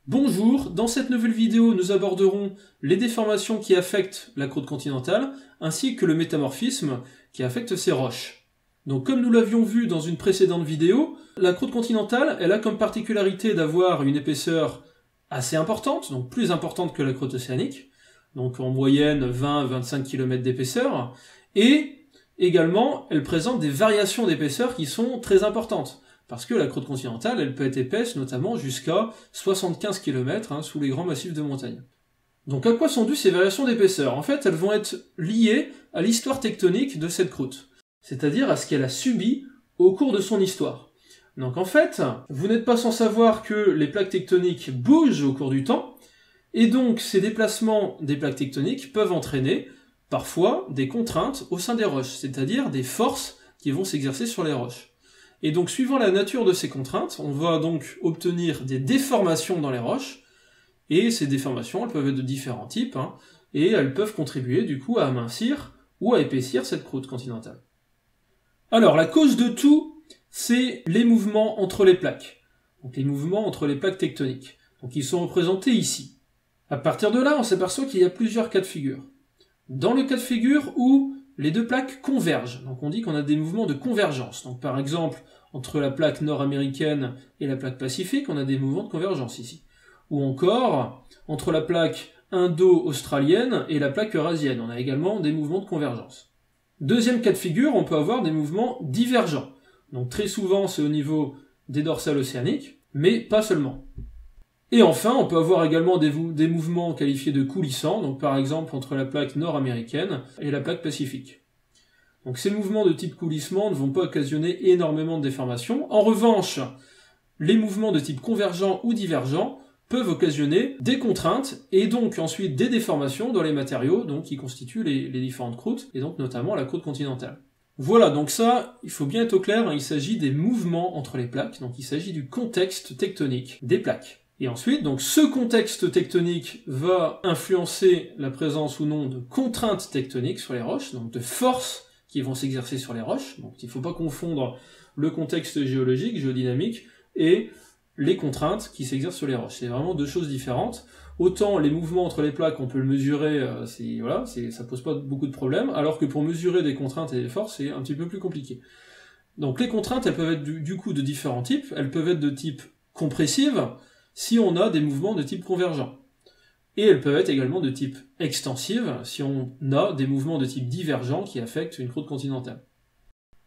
Bonjour, dans cette nouvelle vidéo, nous aborderons les déformations qui affectent la croûte continentale, ainsi que le métamorphisme qui affecte ces roches. Donc comme nous l'avions vu dans une précédente vidéo, la croûte continentale, elle a comme particularité d'avoir une épaisseur assez importante, donc plus importante que la croûte océanique, donc en moyenne 20-25 km d'épaisseur, et également, elle présente des variations d'épaisseur qui sont très importantes. Parce que la croûte continentale, elle peut être épaisse, notamment jusqu'à 75 km sous les grands massifs de montagne. Donc à quoi sont dues ces variations d'épaisseur? En fait, elles vont être liées à l'histoire tectonique de cette croûte, c'est-à-dire à ce qu'elle a subi au cours de son histoire. Donc en fait, vous n'êtes pas sans savoir que les plaques tectoniques bougent au cours du temps, et donc ces déplacements des plaques tectoniques peuvent entraîner parfois des contraintes au sein des roches, c'est-à-dire des forces qui vont s'exercer sur les roches. Et donc, suivant la nature de ces contraintes, on va donc obtenir des déformations dans les roches, et ces déformations, elles peuvent être de différents types, et elles peuvent contribuer du coup à amincir ou à épaissir cette croûte continentale. Alors, la cause de tout, c'est les mouvements entre les plaques. Donc les mouvements entre les plaques tectoniques. Donc ils sont représentés ici. À partir de là, on s'aperçoit qu'il y a plusieurs cas de figure. Dans le cas de figure où les deux plaques convergent. Donc on dit qu'on a des mouvements de convergence. Donc par exemple, entre la plaque nord-américaine et la plaque pacifique, on a des mouvements de convergence ici. Ou encore, entre la plaque indo-australienne et la plaque eurasienne, on a également des mouvements de convergence. Deuxième cas de figure, on peut avoir des mouvements divergents. Donc très souvent, c'est au niveau des dorsales océaniques, mais pas seulement. Et enfin, on peut avoir également des mouvements qualifiés de coulissants, donc par exemple entre la plaque nord-américaine et la plaque pacifique. Donc ces mouvements de type coulissement ne vont pas occasionner énormément de déformations. En revanche, les mouvements de type convergent ou divergent peuvent occasionner des contraintes et donc ensuite des déformations dans les matériaux donc, qui constituent les différentes croûtes, et donc notamment la croûte continentale. Voilà, donc ça, il faut bien être au clair, il s'agit des mouvements entre les plaques, donc il s'agit du contexte tectonique des plaques. Et ensuite, donc, ce contexte tectonique va influencer la présence ou non de contraintes tectoniques sur les roches, donc de forces qui vont s'exercer sur les roches. Donc il ne faut pas confondre le contexte géologique, géodynamique, et les contraintes qui s'exercent sur les roches. C'est vraiment deux choses différentes. Autant les mouvements entre les plaques, on peut le mesurer, ça pose pas beaucoup de problèmes, alors que pour mesurer des contraintes et des forces, c'est un petit peu plus compliqué. Donc les contraintes, elles peuvent être du coup de différents types. Elles peuvent être de type compressive, si on a des mouvements de type convergent. Et elles peuvent être également de type extensive, si on a des mouvements de type divergent qui affectent une croûte continentale.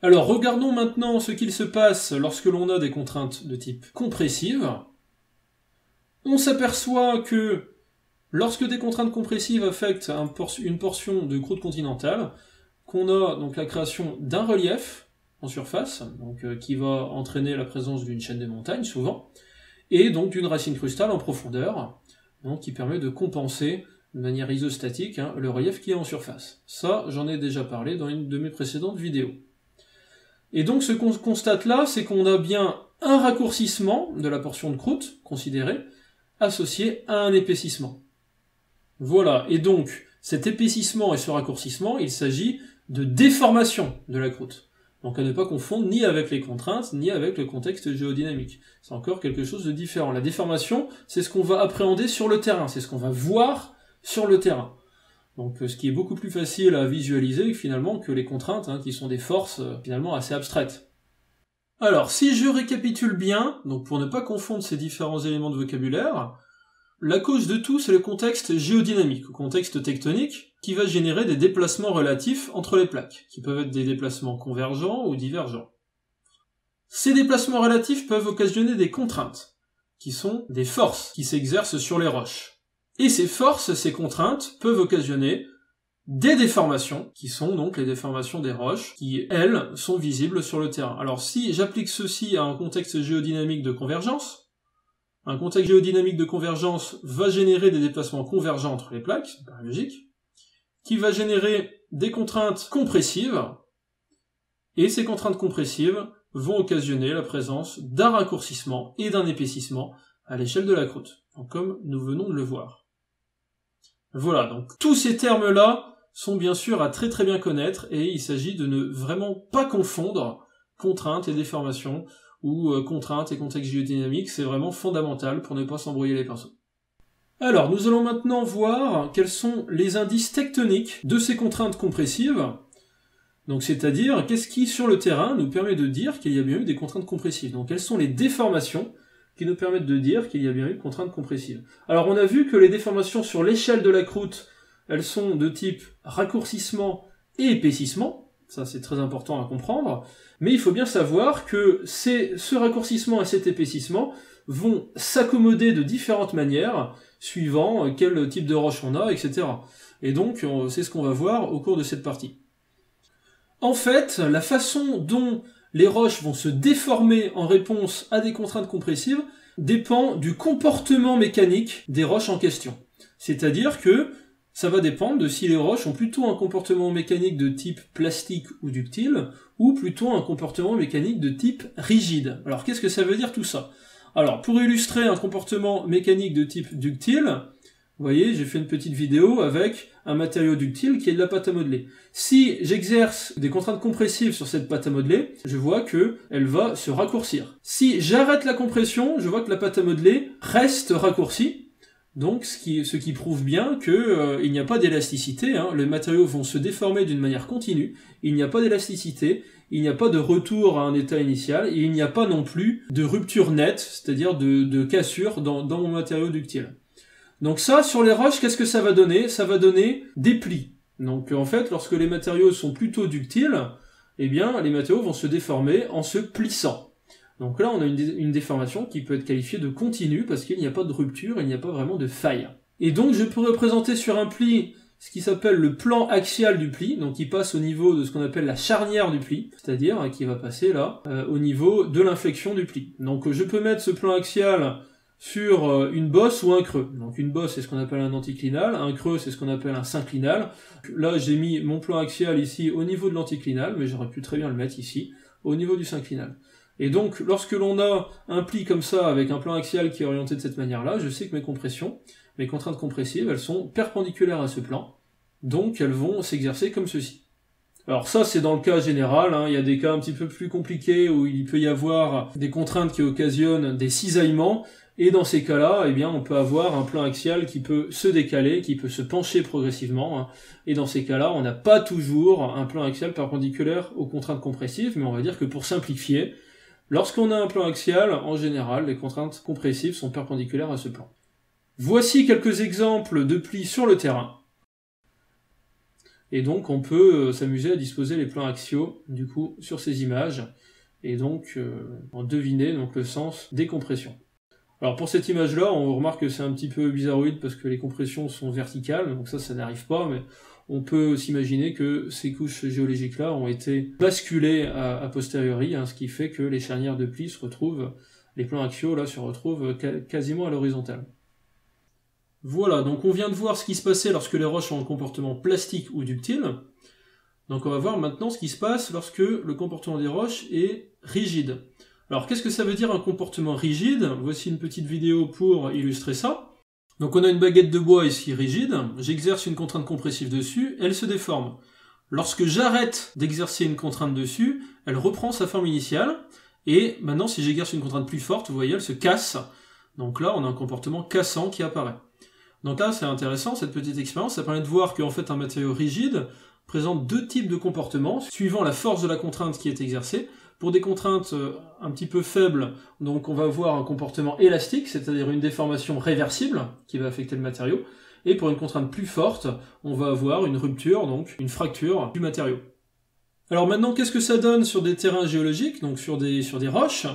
Alors regardons maintenant ce qu'il se passe lorsque l'on a des contraintes de type compressive. On s'aperçoit que lorsque des contraintes compressives affectent une portion de croûte continentale, qu'on a donc la création d'un relief en surface, donc, qui va entraîner la présence d'une chaîne de montagnes souvent, et donc d'une racine crustale en profondeur, donc qui permet de compenser de manière isostatique le relief qui est en surface. Ça, j'en ai déjà parlé dans une de mes précédentes vidéos. Et donc ce qu'on constate là, c'est qu'on a bien un raccourcissement de la portion de croûte considérée, associé à un épaississement. Voilà, et donc cet épaississement et ce raccourcissement, il s'agit de déformation de la croûte. Donc à ne pas confondre ni avec les contraintes, ni avec le contexte géodynamique. C'est encore quelque chose de différent. La déformation, c'est ce qu'on va appréhender sur le terrain, c'est ce qu'on va voir sur le terrain. Donc ce qui est beaucoup plus facile à visualiser finalement que les contraintes, qui sont des forces finalement assez abstraites. Alors, si je récapitule bien, donc pour ne pas confondre ces différents éléments de vocabulaire, la cause de tout, c'est le contexte géodynamique, le contexte tectonique, qui va générer des déplacements relatifs entre les plaques, qui peuvent être des déplacements convergents ou divergents. Ces déplacements relatifs peuvent occasionner des contraintes, qui sont des forces qui s'exercent sur les roches. Et ces forces, ces contraintes, peuvent occasionner des déformations, qui sont donc les déformations des roches, qui, elles, sont visibles sur le terrain. Alors si j'applique ceci à un contexte géodynamique de convergence, un contexte géodynamique de convergence va générer des déplacements convergents entre les plaques, c'est pas logique, qui va générer des contraintes compressives, et ces contraintes compressives vont occasionner la présence d'un raccourcissement et d'un épaississement à l'échelle de la croûte, donc comme nous venons de le voir. Voilà, donc tous ces termes-là sont bien sûr à très très bien connaître, et il s'agit de ne vraiment pas confondre contraintes et déformations, ou contraintes et contexte géodynamique, c'est vraiment fondamental pour ne pas s'embrouiller les pinceaux. Alors, nous allons maintenant voir quels sont les indices tectoniques de ces contraintes compressives. Donc, c'est-à-dire, qu'est-ce qui, sur le terrain, nous permet de dire qu'il y a bien eu des contraintes compressives. Donc, quelles sont les déformations qui nous permettent de dire qu'il y a bien eu de contraintes compressives. Alors, on a vu que les déformations sur l'échelle de la croûte, elles sont de type raccourcissement et épaississement. Ça, c'est très important à comprendre. Mais il faut bien savoir que ce raccourcissement et cet épaississement vont s'accommoder de différentes manières, suivant quel type de roche on a, etc. Et donc, c'est ce qu'on va voir au cours de cette partie. En fait, la façon dont les roches vont se déformer en réponse à des contraintes compressives dépend du comportement mécanique des roches en question. C'est-à-dire que ça va dépendre de si les roches ont plutôt un comportement mécanique de type plastique ou ductile, ou plutôt un comportement mécanique de type rigide. Alors qu'est-ce que ça veut dire tout ça? Alors pour illustrer un comportement mécanique de type ductile, vous voyez, j'ai fait une petite vidéo avec un matériau ductile qui est de la pâte à modeler. Si j'exerce des contraintes compressives sur cette pâte à modeler, je vois que elle va se raccourcir. Si j'arrête la compression, je vois que la pâte à modeler reste raccourcie. Donc, ce qui prouve bien que il n'y a pas d'élasticité, hein. Les matériaux vont se déformer d'une manière continue, il n'y a pas d'élasticité, il n'y a pas de retour à un état initial, et il n'y a pas non plus de rupture nette, c'est-à-dire de cassure dans mon matériau ductile. Donc ça, sur les roches, qu'est-ce que ça va donner? Ça va donner des plis. Donc en fait, lorsque les matériaux sont plutôt ductiles, eh bien, les matériaux vont se déformer en se plissant. Donc là, on a une déformation qui peut être qualifiée de continue parce qu'il n'y a pas de rupture, il n'y a pas vraiment de faille. Et donc, je peux représenter sur un pli ce qui s'appelle le plan axial du pli, donc qui passe au niveau de ce qu'on appelle la charnière du pli, c'est-à-dire qui va passer là, au niveau de l'inflexion du pli. Donc je peux mettre ce plan axial sur une bosse ou un creux. Donc une bosse, c'est ce qu'on appelle un anticlinal, un creux, c'est ce qu'on appelle un synclinal. Là, j'ai mis mon plan axial ici au niveau de l'anticlinal, mais j'aurais pu très bien le mettre ici, au niveau du synclinal. Et donc, lorsque l'on a un pli comme ça, avec un plan axial qui est orienté de cette manière-là, je sais que mes contraintes compressives, elles sont perpendiculaires à ce plan, donc elles vont s'exercer comme ceci. Alors ça, c'est dans le cas général, hein. Il y a des cas un petit peu plus compliqués où il peut y avoir des contraintes qui occasionnent des cisaillements, et dans ces cas-là, eh bien, on peut avoir un plan axial qui peut se décaler, qui peut se pencher progressivement, hein. Et dans ces cas-là, on n'a pas toujours un plan axial perpendiculaire aux contraintes compressives, mais on va dire que pour simplifier, lorsqu'on a un plan axial, en général, les contraintes compressives sont perpendiculaires à ce plan. Voici quelques exemples de plis sur le terrain. Et donc, on peut s'amuser à disposer les plans axiaux, du coup, sur ces images, et donc en deviner donc, le sens des compressions. Alors pour cette image-là, on remarque que c'est un petit peu bizarroïde parce que les compressions sont verticales, donc ça n'arrive pas, mais on peut s'imaginer que ces couches géologiques-là ont été basculées a posteriori, hein, ce qui fait que les charnières de plis se retrouvent, les plans axiaux là se retrouvent quasiment à l'horizontale. Voilà, donc on vient de voir ce qui se passait lorsque les roches ont un comportement plastique ou ductile. Donc on va voir maintenant ce qui se passe lorsque le comportement des roches est rigide. Alors qu'est-ce que ça veut dire un comportement rigide? Voici une petite vidéo pour illustrer ça. Donc on a une baguette de bois ici rigide, j'exerce une contrainte compressive dessus, elle se déforme. Lorsque j'arrête d'exercer une contrainte dessus, elle reprend sa forme initiale, et maintenant si j'exerce une contrainte plus forte, vous voyez, elle se casse. Donc là on a un comportement cassant qui apparaît. Donc là c'est intéressant, cette petite expérience, ça permet de voir qu'en fait un matériau rigide présente deux types de comportements, suivant la force de la contrainte qui est exercée. Pour des contraintes un petit peu faibles, donc on va avoir un comportement élastique, c'est-à-dire une déformation réversible qui va affecter le matériau, et pour une contrainte plus forte, on va avoir une rupture, donc une fracture du matériau. Alors maintenant, qu'est-ce que ça donne sur des terrains géologiques, donc sur des roches?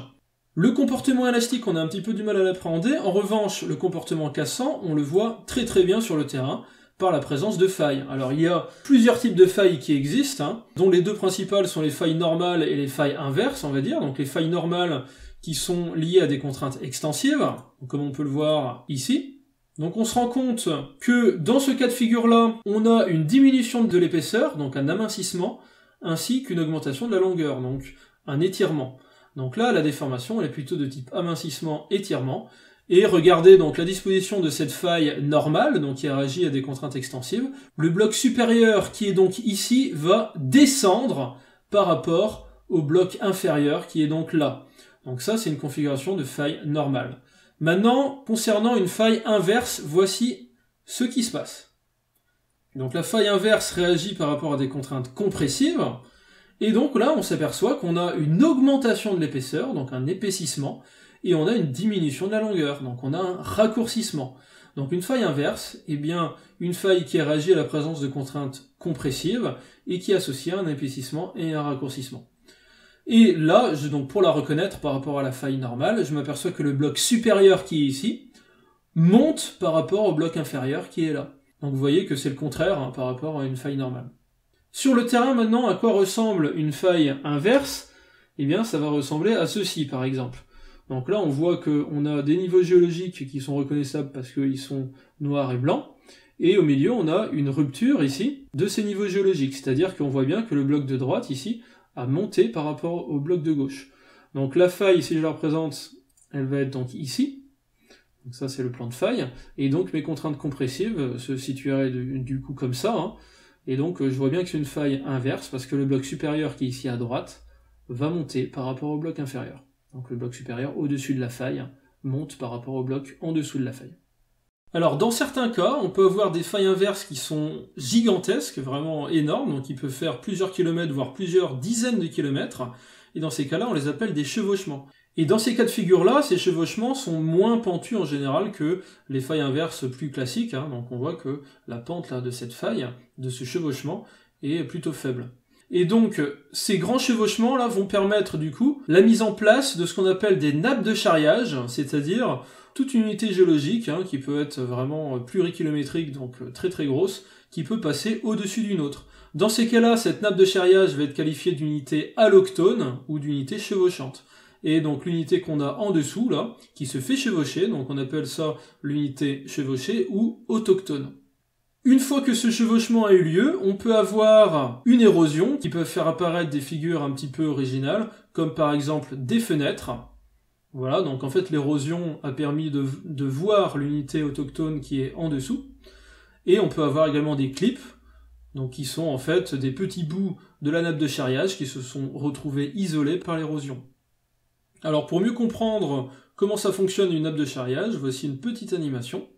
Le comportement élastique, on a un petit peu du mal à l'appréhender, en revanche, le comportement cassant, on le voit très très bien sur le terrain, par la présence de failles. Alors il y a plusieurs types de failles qui existent, hein, dont les deux principales sont les failles normales et les failles inverses, on va dire. Donc les failles normales qui sont liées à des contraintes extensives, comme on peut le voir ici. Donc on se rend compte que dans ce cas de figure-là, on a une diminution de l'épaisseur, donc un amincissement, ainsi qu'une augmentation de la longueur, donc un étirement. Donc là, la déformation elle est plutôt de type amincissement-étirement. Et regardez donc la disposition de cette faille normale, donc qui réagit à des contraintes extensives. Le bloc supérieur, qui est donc ici, va descendre par rapport au bloc inférieur, qui est donc là. Donc ça, c'est une configuration de faille normale. Maintenant, concernant une faille inverse, voici ce qui se passe. Donc la faille inverse réagit par rapport à des contraintes compressives, et donc là, on s'aperçoit qu'on a une augmentation de l'épaisseur, donc un épaississement, et on a une diminution de la longueur, donc on a un raccourcissement. Donc une faille inverse, eh bien une faille qui réagit à la présence de contraintes compressives et qui est associée à un épaississement et un raccourcissement. Et là, donc pour la reconnaître par rapport à la faille normale, je m'aperçois que le bloc supérieur qui est ici monte par rapport au bloc inférieur qui est là. Donc vous voyez que c'est le contraire par rapport à une faille normale. Sur le terrain maintenant, à quoi ressemble une faille inverse? Eh bien ça va ressembler à ceci par exemple. Donc là, on voit qu'on a des niveaux géologiques qui sont reconnaissables parce qu'ils sont noirs et blancs, et au milieu, on a une rupture ici de ces niveaux géologiques, c'est-à-dire qu'on voit bien que le bloc de droite ici a monté par rapport au bloc de gauche. Donc la faille, si je la représente, elle va être donc ici, donc ça c'est le plan de faille, et donc mes contraintes compressives se situeraient du coup comme ça, hein. Et donc je vois bien que c'est une faille inverse, parce que le bloc supérieur qui est ici à droite va monter par rapport au bloc inférieur. Donc le bloc supérieur au-dessus de la faille monte par rapport au bloc en dessous de la faille. Alors dans certains cas, on peut avoir des failles inverses qui sont gigantesques, vraiment énormes, donc qui peuvent faire plusieurs kilomètres, voire plusieurs dizaines de kilomètres, et dans ces cas-là, on les appelle des chevauchements. Et dans ces cas de figure-là, ces chevauchements sont moins pentus en général que les failles inverses plus classiques, hein, donc on voit que la pente là, de cette faille, de ce chevauchement, est plutôt faible. Et donc, ces grands chevauchements là vont permettre du coup la mise en place de ce qu'on appelle des nappes de charriage, c'est-à-dire toute une unité géologique hein, qui peut être vraiment plurikilométrique, donc très très grosse, qui peut passer au-dessus d'une autre. Dans ces cas-là, cette nappe de charriage va être qualifiée d'unité alloctone ou d'unité chevauchante. Et donc l'unité qu'on a en dessous là, qui se fait chevaucher, donc on appelle ça l'unité chevauchée ou autochtone. Une fois que ce chevauchement a eu lieu, on peut avoir une érosion qui peut faire apparaître des figures un petit peu originales, comme par exemple des fenêtres. Voilà, donc en fait l'érosion a permis de voir l'unité autochtone qui est en dessous. Et on peut avoir également des clips, donc qui sont en fait des petits bouts de la nappe de charriage qui se sont retrouvés isolés par l'érosion. Alors pour mieux comprendre comment ça fonctionne une nappe de charriage, voici une petite animation.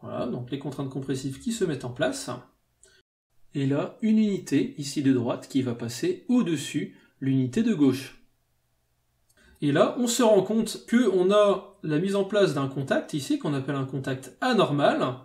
Voilà, donc les contraintes compressives qui se mettent en place. Et là, une unité, ici de droite, qui va passer au-dessus l'unité de gauche. Et là, on se rend compte qu'on a la mise en place d'un contact, ici, qu'on appelle un contact anormal,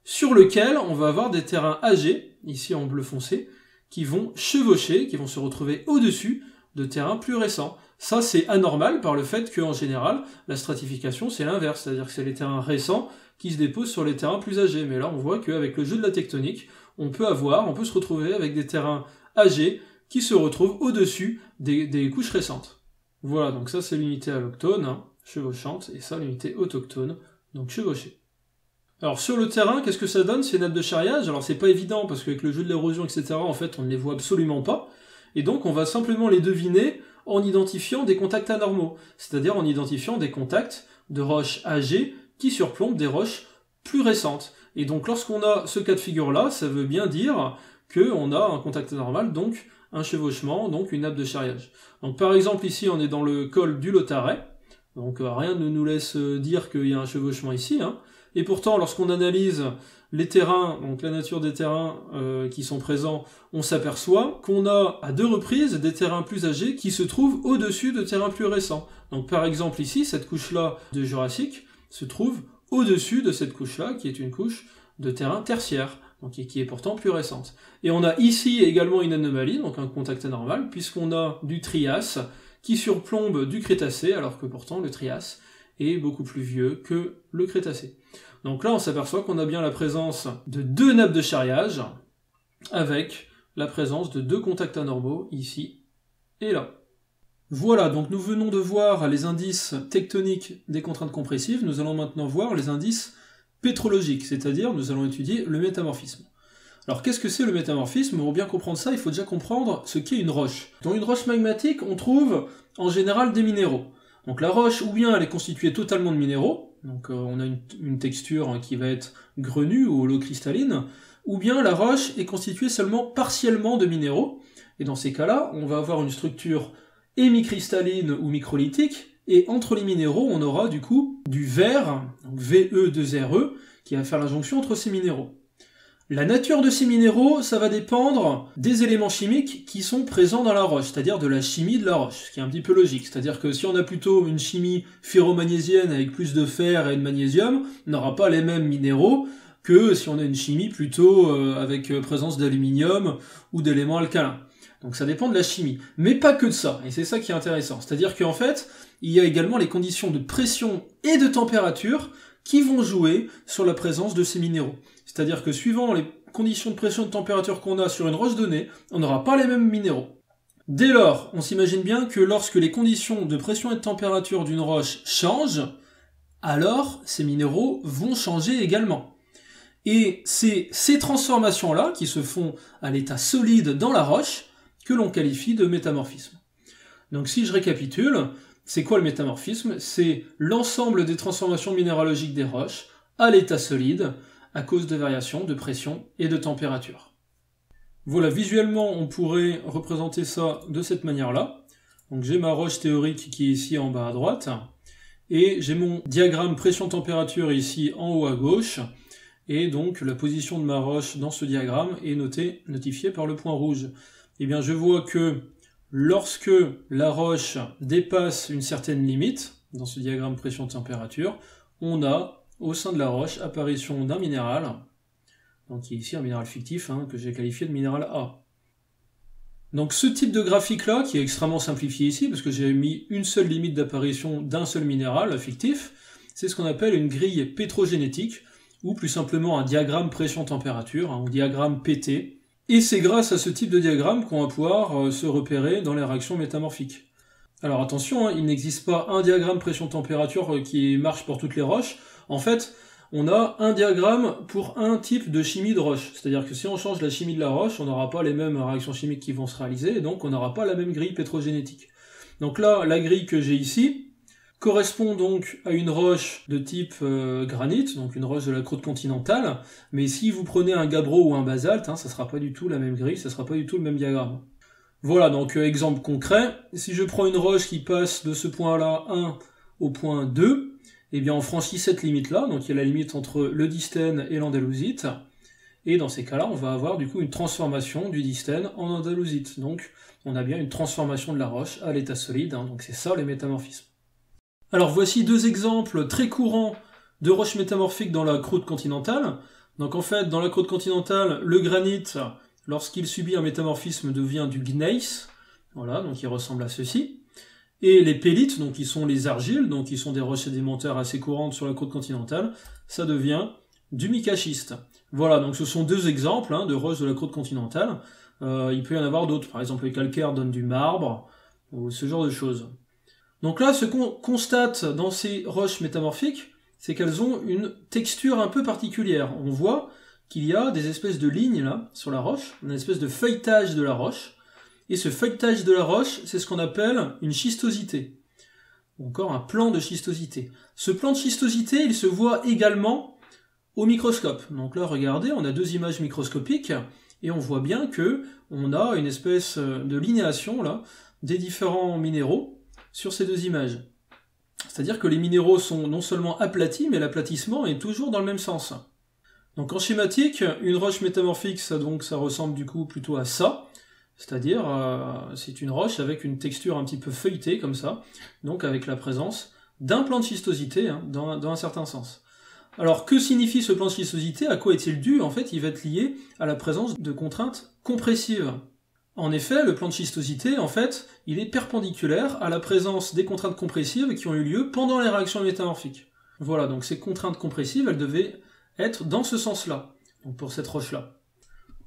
sur lequel on va avoir des terrains âgés, ici en bleu foncé, qui vont chevaucher, qui vont se retrouver au-dessus de terrains plus récents. Ça, c'est anormal par le fait qu'en général, la stratification, c'est l'inverse, c'est-à-dire que c'est les terrains récents qui se déposent sur les terrains plus âgés. Mais là, on voit qu'avec le jeu de la tectonique, on peut se retrouver avec des terrains âgés qui se retrouvent au-dessus des couches récentes. Voilà, donc ça c'est l'unité alloctone, hein, chevauchante, et ça l'unité autochtone, donc chevauchée. Alors sur le terrain, qu'est-ce que ça donne ces nappes de charriage? Alors c'est pas évident, parce qu'avec le jeu de l'érosion, etc., en fait, on ne les voit absolument pas, et donc on va simplement les deviner en identifiant des contacts anormaux, c'est-à-dire en identifiant des contacts de roches âgées qui surplombent des roches plus récentes. Et donc lorsqu'on a ce cas de figure-là, ça veut bien dire qu'on a un contact anormal, donc un chevauchement, donc une nappe de charriage. Donc par exemple ici on est dans le col du Lotaret, donc rien ne nous laisse dire qu'il y a un chevauchement ici, hein. Et pourtant lorsqu'on analyse les terrains, donc la nature des terrains qui sont présents, on s'aperçoit qu'on a à deux reprises des terrains plus âgés qui se trouvent au-dessus de terrains plus récents. Donc par exemple ici, cette couche-là de Jurassique se trouve au-dessus de cette couche-là, qui est une couche de terrain tertiaire, donc qui est pourtant plus récente. Et on a ici également une anomalie, donc un contact anormal, puisqu'on a du Trias qui surplombe du Crétacé, alors que pourtant le Trias est beaucoup plus vieux que le Crétacé. Donc là, on s'aperçoit qu'on a bien la présence de deux nappes de charriage, avec la présence de deux contacts anormaux, ici et là. Voilà, donc nous venons de voir les indices tectoniques des contraintes compressives, nous allons maintenant voir les indices pétrologiques, c'est-à-dire nous allons étudier le métamorphisme. Alors qu'est-ce que c'est le métamorphisme? Pour bien comprendre ça, il faut déjà comprendre ce qu'est une roche. Dans une roche magmatique, on trouve en général des minéraux. Donc la roche, ou bien elle est constituée totalement de minéraux, donc on a une texture qui va être grenue ou holocristalline, ou bien la roche est constituée seulement partiellement de minéraux, et dans ces cas-là, on va avoir une structure hémicristalline ou microlithique, et entre les minéraux, on aura du coup du verre, donc Ve2RE, qui va faire la jonction entre ces minéraux. La nature de ces minéraux, ça va dépendre des éléments chimiques qui sont présents dans la roche, c'est-à-dire de la chimie de la roche, ce qui est un petit peu logique. C'est-à-dire que si on a plutôt une chimie ferromagnésienne avec plus de fer et de magnésium, on n'aura pas les mêmes minéraux que si on a une chimie plutôt avec présence d'aluminium ou d'éléments alcalins. Donc ça dépend de la chimie. Mais pas que de ça, et c'est ça qui est intéressant. C'est-à-dire qu'en fait, il y a également les conditions de pression et de température qui vont jouer sur la présence de ces minéraux. C'est-à-dire que suivant les conditions de pression et de température qu'on a sur une roche donnée, on n'aura pas les mêmes minéraux. Dès lors, on s'imagine bien que lorsque les conditions de pression et de température d'une roche changent, alors ces minéraux vont changer également. Et c'est ces transformations-là, qui se font à l'état solide dans la roche, que l'on qualifie de métamorphisme. Donc si je récapitule, c'est quoi le métamorphisme? C'est l'ensemble des transformations minéralogiques des roches à l'état solide, à cause de variations de pression et de température. Voilà, visuellement, on pourrait représenter ça de cette manière-là. Donc j'ai ma roche théorique qui est ici en bas à droite, et j'ai mon diagramme pression-température ici en haut à gauche, et donc la position de ma roche dans ce diagramme est notifiée par le point rouge. Eh bien je vois que lorsque la roche dépasse une certaine limite, dans ce diagramme pression-température, on a au sein de la roche, apparition d'un minéral, donc qui est ici un minéral fictif, que j'ai qualifié de minéral A. Donc ce type de graphique-là, qui est extrêmement simplifié ici, parce que j'ai mis une seule limite d'apparition d'un seul minéral fictif, c'est ce qu'on appelle une grille pétrogénétique, ou plus simplement un diagramme pression-température, un diagramme PT, et c'est grâce à ce type de diagramme qu'on va pouvoir se repérer dans les réactions métamorphiques. Alors attention, il n'existe pas un diagramme pression-température qui marche pour toutes les roches. En fait, on a un diagramme pour un type de chimie de roche. C'est-à-dire que si on change la chimie de la roche, on n'aura pas les mêmes réactions chimiques qui vont se réaliser, et donc on n'aura pas la même grille pétrogénétique. Donc là, la grille que j'ai ici correspond donc à une roche de type granit, donc une roche de la croûte continentale, mais si vous prenez un gabbro ou un basalte, ça sera pas du tout la même grille, ça sera pas du tout le même diagramme. Voilà, donc exemple concret, si je prends une roche qui passe de ce point-là 1 au point 2, eh bien on franchit cette limite-là, donc il y a la limite entre le distène et l'andalosite, et dans ces cas-là, on va avoir du coup une transformation du distène en andalosite. Donc on a bien une transformation de la roche à l'état solide, donc c'est ça les métamorphismes. Alors voici deux exemples très courants de roches métamorphiques dans la croûte continentale. Donc en fait, dans la croûte continentale, le granit, lorsqu'il subit un métamorphisme, devient du gneiss, voilà, donc il ressemble à ceci. Et les pélites, donc qui sont les argiles, donc qui sont des roches sédimentaires assez courantes sur la croûte continentale, ça devient du micaschiste. Voilà, donc ce sont deux exemples de roches de la croûte continentale. Il peut y en avoir d'autres, par exemple le calcaire donne du marbre, ou ce genre de choses. Donc là, ce qu'on constate dans ces roches métamorphiques, c'est qu'elles ont une texture un peu particulière. On voit qu'il y a des espèces de lignes là, sur la roche, une espèce de feuilletage de la roche, et ce feuilletage de la roche, c'est ce qu'on appelle une schistosité, ou encore un plan de schistosité. Ce plan de schistosité, il se voit également au microscope. Donc là, regardez, on a deux images microscopiques, et on voit bien que on a une espèce de linéation là, des différents minéraux sur ces deux images. C'est-à-dire que les minéraux sont non seulement aplatis, mais l'aplatissement est toujours dans le même sens. Donc en schématique, une roche métamorphique, ça ressemble du coup plutôt à ça, c'est-à-dire c'est une roche avec une texture un petit peu feuilletée comme ça, donc avec la présence d'un plan de schistosité dans un certain sens. Alors que signifie ce plan de schistosité? À quoi est-il dû? En fait, il va être lié à la présence de contraintes compressives. En effet, le plan de schistosité, en fait, il est perpendiculaire à la présence des contraintes compressives qui ont eu lieu pendant les réactions métamorphiques. Voilà, donc ces contraintes compressives, elles devaient être dans ce sens-là, donc pour cette roche-là.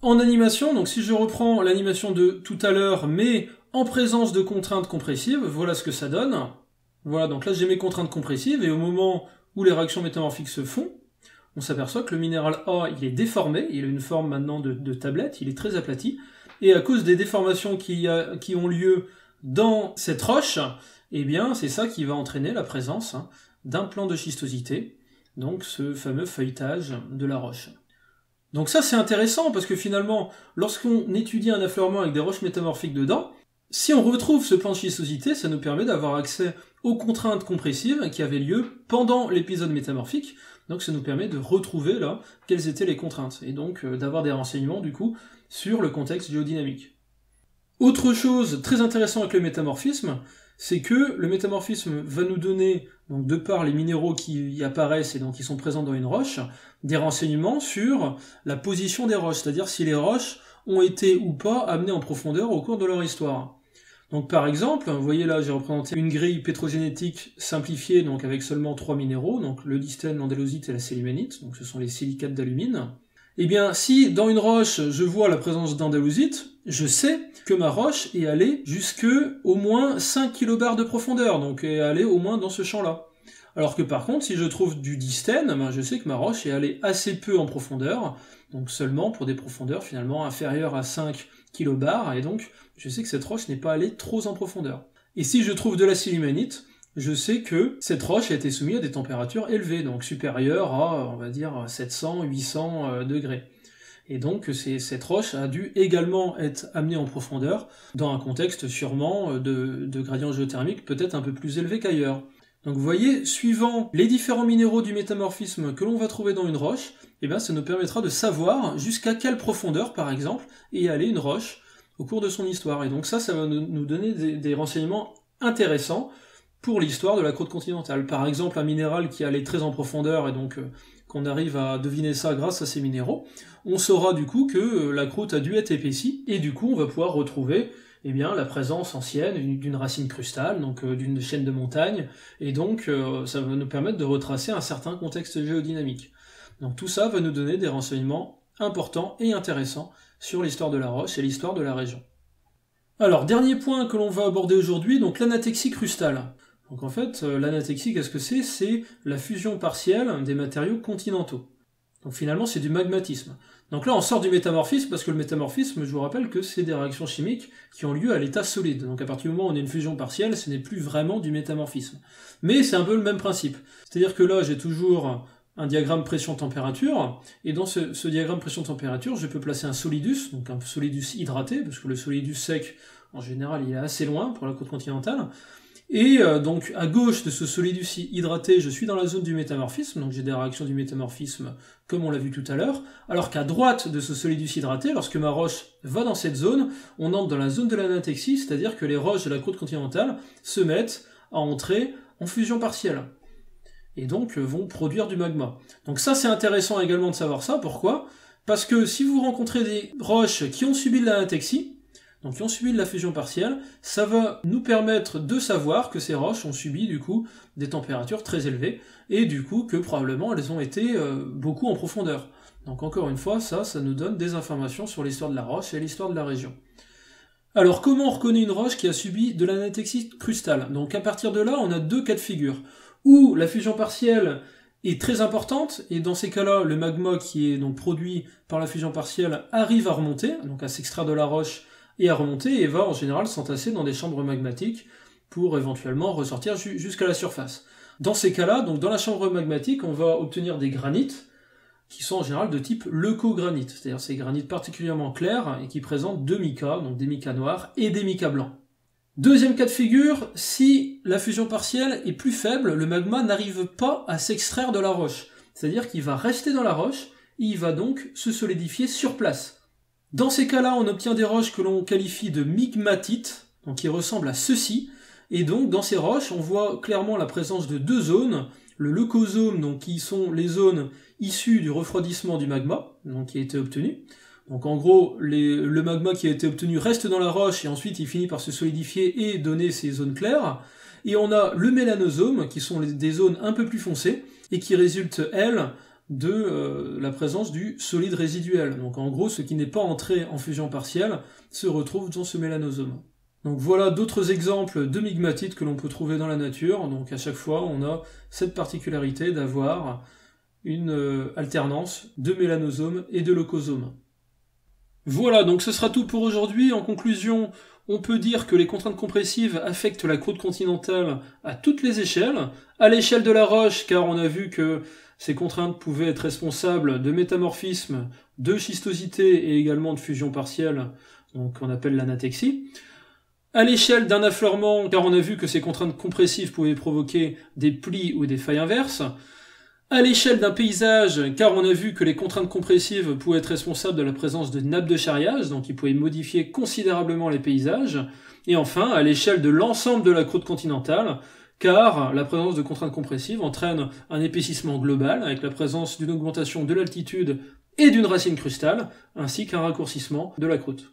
En animation, donc si je reprends l'animation de tout à l'heure, mais en présence de contraintes compressives, voilà ce que ça donne. Voilà, donc là j'ai mes contraintes compressives, et au moment où les réactions métamorphiques se font, on s'aperçoit que le minéral A, il est déformé, il a une forme maintenant de tablette, il est très aplati, et à cause des déformations qui ont lieu dans cette roche, eh bien c'est ça qui va entraîner la présence d'un plan de schistosité, donc ce fameux feuilletage de la roche. Donc ça c'est intéressant parce que finalement, lorsqu'on étudie un affleurement avec des roches métamorphiques dedans, Si on retrouve ce plan de schistosité, ça nous permet d'avoir accès aux contraintes compressives qui avaient lieu pendant l'épisode métamorphique, donc ça nous permet de retrouver là quelles étaient les contraintes, et donc d'avoir des renseignements du coup sur le contexte géodynamique. Autre chose très intéressante avec le métamorphisme, c'est que le métamorphisme va nous donner, donc de par les minéraux qui y apparaissent et donc qui sont présents dans une roche, des renseignements sur la position des roches, c'est-à-dire si les roches ont été ou pas amenées en profondeur au cours de leur histoire. Donc par exemple, vous voyez là, j'ai représenté une grille pétrogénétique simplifiée, donc avec seulement 3 minéraux, donc le dystène, l'andélosite et la sélémanite, donc ce sont les silicates d'alumine. Eh bien, si dans une roche, je vois la présence d'andélosite, je sais que ma roche est allée jusque au moins 5 kilobars de profondeur, donc est allée au moins dans ce champ-là. Alors que par contre, si je trouve du dystène, ben je sais que ma roche est allée assez peu en profondeur, donc seulement pour des profondeurs finalement inférieures à 5 kilobars, et donc je sais que cette roche n'est pas allée trop en profondeur. Et si je trouve de la sélémanite, je sais que cette roche a été soumise à des températures élevées, donc supérieures à, on va dire, 700, 800 degrés. Et donc cette roche a dû également être amenée en profondeur, dans un contexte sûrement de gradient géothermique peut-être un peu plus élevé qu'ailleurs. Donc vous voyez, suivant les différents minéraux du métamorphisme que l'on va trouver dans une roche, eh bien ça nous permettra de savoir jusqu'à quelle profondeur, par exemple, est allée une roche au cours de son histoire. Et donc ça va nous donner des renseignements intéressants pour l'histoire de la croûte continentale. Par exemple, un minéral qui allait très en profondeur, et donc qu'on arrive à deviner ça grâce à ces minéraux, on saura du coup que la croûte a dû être épaissie, et du coup on va pouvoir retrouver eh bien, la présence ancienne d'une racine crustale, donc d'une chaîne de montagnes, et donc ça va nous permettre de retracer un certain contexte géodynamique. Donc tout ça va nous donner des renseignements importants et intéressants sur l'histoire de la roche et l'histoire de la région. Alors, dernier point que l'on va aborder aujourd'hui, donc l'anatexie crustale. Donc en fait, l'anatexie, qu'est-ce que c'est? C'est la fusion partielle des matériaux continentaux. Donc finalement, c'est du magmatisme. Donc là, on sort du métamorphisme, parce que le métamorphisme, je vous rappelle que c'est des réactions chimiques qui ont lieu à l'état solide. Donc à partir du moment où on a une fusion partielle, ce n'est plus vraiment du métamorphisme. Mais c'est un peu le même principe. C'est-à-dire que là, j'ai toujours un diagramme pression-température, et dans ce diagramme pression-température, je peux placer un solidus, donc un solidus hydraté, parce que le solidus sec, en général, il est assez loin pour la côte continentale. Et donc à gauche de ce solidus hydraté, je suis dans la zone du métamorphisme, donc j'ai des réactions du métamorphisme comme on l'a vu tout à l'heure, alors qu'à droite de ce solidus hydraté, lorsque ma roche va dans cette zone, on entre dans la zone de l'anatexie, c'est-à-dire que les roches de la croûte continentale se mettent à entrer en fusion partielle, et donc vont produire du magma. Donc ça c'est intéressant également de savoir ça, pourquoi? Parce que si vous rencontrez des roches qui ont subi de l'anatexie, donc qui ont subi de la fusion partielle, ça va nous permettre de savoir que ces roches ont subi du coup des températures très élevées, et du coup que probablement elles ont été beaucoup en profondeur. Donc encore une fois, ça nous donne des informations sur l'histoire de la roche et l'histoire de la région. Alors comment on reconnaît une roche qui a subi de l'anatexie crustale? Donc à partir de là, on a deux cas de figure, où la fusion partielle est très importante, et dans ces cas-là, le magma qui est donc produit par la fusion partielle arrive à remonter, donc à s'extraire de la roche, et à remonter, et va en général s'entasser dans des chambres magmatiques pour éventuellement ressortir jusqu'à la surface. Dans ces cas-là, donc dans la chambre magmatique, on va obtenir des granites qui sont en général de type leucogranite, c'est-à-dire ces granites particulièrement clairs et qui présentent deux micas, donc des micas noirs et des micas blancs. Deuxième cas de figure, si la fusion partielle est plus faible, le magma n'arrive pas à s'extraire de la roche, c'est-à-dire qu'il va rester dans la roche et il va donc se solidifier sur place. Dans ces cas-là, on obtient des roches que l'on qualifie de migmatites, donc qui ressemblent à ceci, et donc dans ces roches, on voit clairement la présence de deux zones, le leucosome, donc qui sont les zones issues du refroidissement du magma, donc qui a été obtenu. Donc en gros, le magma qui a été obtenu reste dans la roche et ensuite il finit par se solidifier et donner ces zones claires. Et on a le mélanosome, qui sont des zones un peu plus foncées, et qui résultent, elles, de la présence du solide résiduel. Donc en gros, ce qui n'est pas entré en fusion partielle se retrouve dans ce mélanosome. Donc voilà d'autres exemples de migmatites que l'on peut trouver dans la nature. Donc à chaque fois, on a cette particularité d'avoir une alternance de mélanosome et de leucosome. Voilà, donc ce sera tout pour aujourd'hui. En conclusion, on peut dire que les contraintes compressives affectent la croûte continentale à toutes les échelles. À l'échelle de la roche, car on a vu que ces contraintes pouvaient être responsables de métamorphisme, de schistosité et également de fusion partielle, donc qu'on appelle l'anatexie. À l'échelle d'un affleurement, car on a vu que ces contraintes compressives pouvaient provoquer des plis ou des failles inverses. À l'échelle d'un paysage, car on a vu que les contraintes compressives pouvaient être responsables de la présence de nappes de charriage, donc ils pouvaient modifier considérablement les paysages. Et enfin, à l'échelle de l'ensemble de la croûte continentale, car la présence de contraintes compressives entraîne un épaississement global, avec la présence d'une augmentation de l'altitude et d'une racine crustale, ainsi qu'un raccourcissement de la croûte.